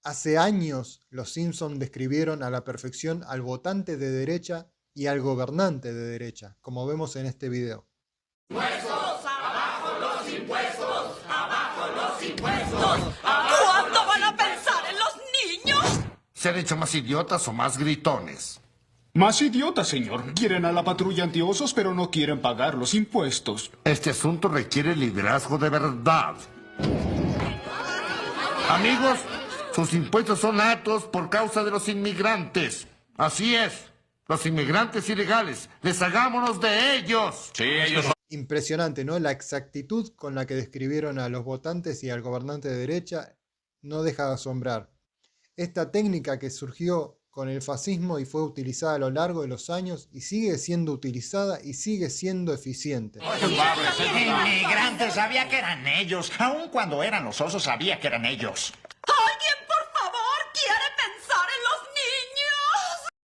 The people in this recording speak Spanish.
Hace años los Simpson describieron a la perfección al votante de derecha y al gobernante de derecha, como vemos en este video. ¡Impuestos! ¡Abajo los impuestos! ¡Abajo los impuestos! ¿Cuándo van a pensar en los niños? ¿Se han hecho más idiotas o más gritones? Más idiotas, señor. Quieren a la patrulla antiosos, pero no quieren pagar los impuestos. Este asunto requiere liderazgo de verdad. Amigos, sus impuestos son altos por causa de los inmigrantes. Así es. Los inmigrantes ilegales. Deshagámonos de ellos. Sí, ellos son... Impresionante, ¿no? La exactitud con la que describieron a los votantes y al gobernante de derecha no deja de asombrar. Esta técnica que surgió con el fascismo y fue utilizada a lo largo de los años y sigue siendo utilizada y sigue siendo eficiente. Inmigrantes, sabía que eran ellos. Aun cuando eran los osos, sabía que eran ellos.